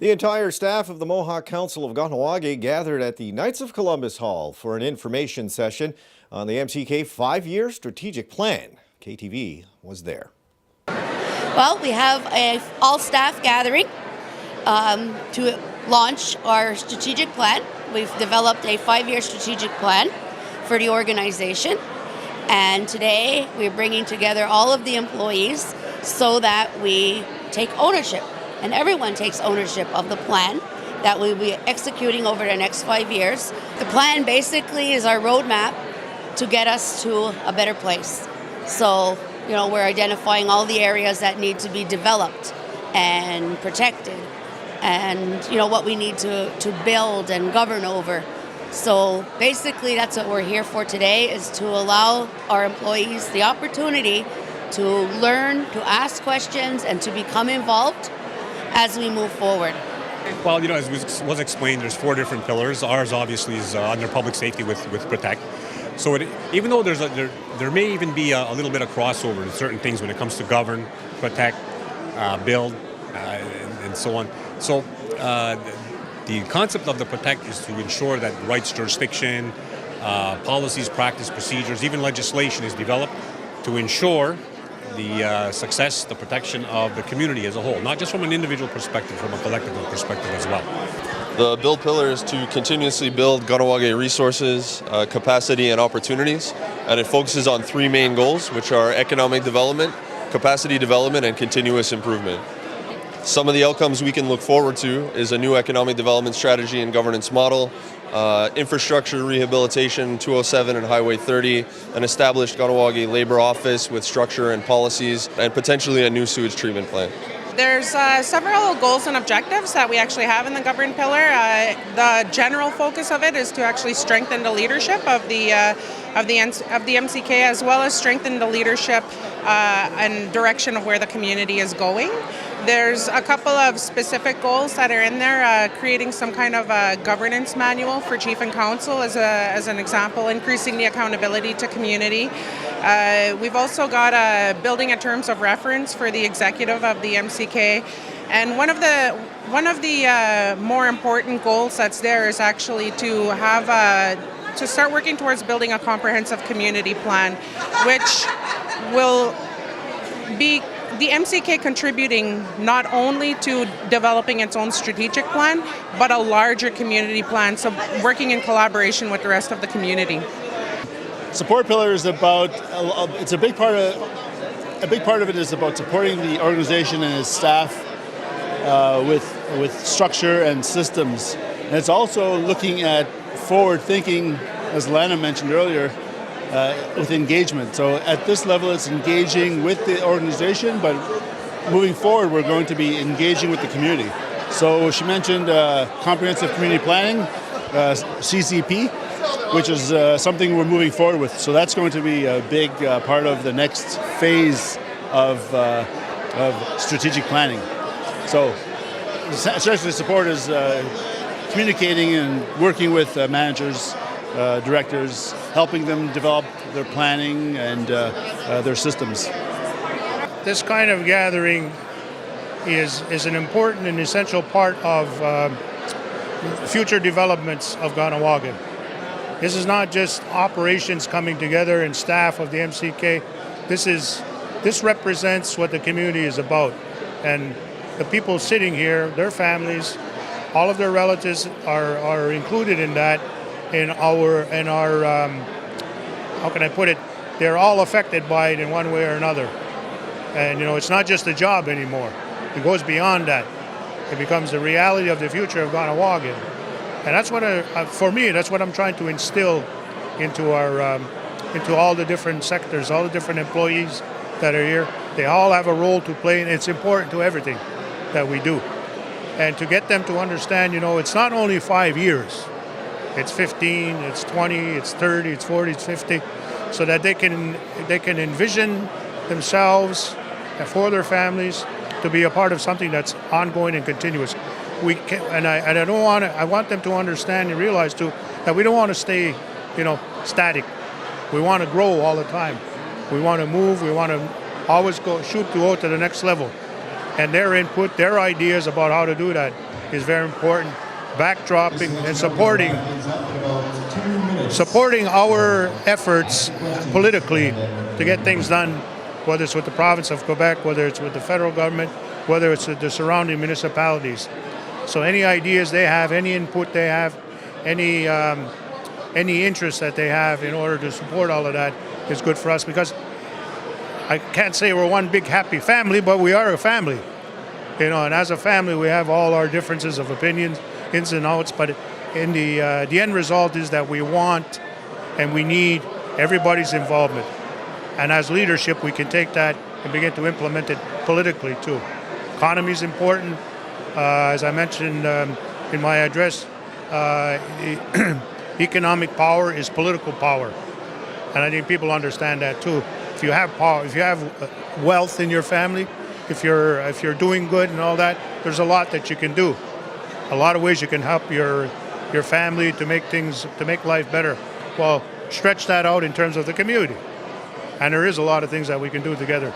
The entire staff of the Mohawk Council of Kahnawà gathered at the Knights of Columbus Hall for an information session on the MCK 5-year strategic plan. KTV was there. Well, we have an all-staff gathering to launch our strategic plan. We've developed a 5-year strategic plan for the organization, and today we're bringing together all of the employees so that we take ownership, and everyone takes ownership of the plan that we'll be executing over the next 5 years. The plan basically is our roadmap to get us to a better place. So, we're identifying all the areas that need to be developed and protected, and what we need to build and govern over. So basically that's what we're here for today, is to allow our employees the opportunity to learn, to ask questions, and to become involved as we move forward. Well, as was explained, there's 4 different pillars. Ours obviously is under public safety with Protect. So even though there may even be a little bit of crossover in certain things when it comes to govern, protect, build, and so on. So the concept of the Protect is to ensure that rights, jurisdiction, policies, practice, procedures, even legislation is developed to ensure the success, the protection of the community as a whole, not just from an individual perspective, from a collective perspective as well. The build pillar is to continuously build Kahnawake resources, capacity, and opportunities, and it focuses on 3 main goals, which are economic development, capacity development, and continuous improvement. Some of the outcomes we can look forward to is a new economic development strategy and governance model, infrastructure rehabilitation, 207 and Highway 30, an established Kahnawake labor office with structure and policies, and potentially a new sewage treatment plant. There's several goals and objectives that we actually have in the govern pillar. The general focus of it is to actually strengthen the leadership of the MCK, as well as strengthen the leadership and direction of where the community is going. There's a couple of specific goals that are in there, creating some kind of a governance manual for chief and council as an example, increasing the accountability to community. We've also got building a terms of reference for the executive of the MCK, and one of the more important goals that's there is actually to have to start working towards building a comprehensive community plan, which will be the MCK contributing not only to developing its own strategic plan, but a larger community plan, so working in collaboration with the rest of the community. Support pillar is about, it's a big part of it is about supporting the organization and its staff with structure and systems. And it's also looking at forward thinking, as Alana mentioned earlier, with engagement. So at this level it's engaging with the organization, but moving forward we're going to be engaging with the community. So she mentioned comprehensive community planning, CCP, which is something we're moving forward with. So that's going to be a big part of the next phase of strategic planning. So essentially support is communicating and working with managers, directors, helping them develop their planning and their systems. This kind of gathering is an important and essential part of future developments of Kahnawake. This is not just operations coming together and staff of the MCK. This represents what the community is about, and the people sitting here, their families, all of their relatives are included in that. In our how can I put it? They're all affected by it in one way or another, and it's not just a job anymore. It goes beyond that. It becomes the reality of the future of Kahnawake. And that's what, for me, that's what I'm trying to instill into into all the different sectors, all the different employees that are here. They all have a role to play, and it's important to everything that we do. And to get them to understand, it's not only 5 years. It's 15, it's 20, it's 30, it's 40, it's 50, so that they can envision themselves and for their families to be a part of something that's ongoing and continuous. I want them to understand and realize too that we don't want to stay, static. We want to grow all the time. We want to move. We want to always go to the next level. And their input, their ideas about how to do that is very important. Backdropping and supporting our efforts politically to get things done, whether it's with the province of Quebec, whether it's with the federal government, whether it's with the surrounding municipalities. So any ideas they have, any input they have, any interest that they have in order to support all of that is good for us, because I can't say we're one big happy family, but we are a family. And as a family we have all our differences of opinions, ins and outs, but in the end result is that we want and we need everybody's involvement. And as leadership, we can take that and begin to implement it politically too. Economy is important. As I mentioned in my address, economic power is political power. And I think people understand that too. If you have power, if you have wealth in your family, if you're doing good and all that, there's a lot that you can do. A lot of ways you can help your family to make life better. Well, stretch that out in terms of the community. And there is a lot of things that we can do together.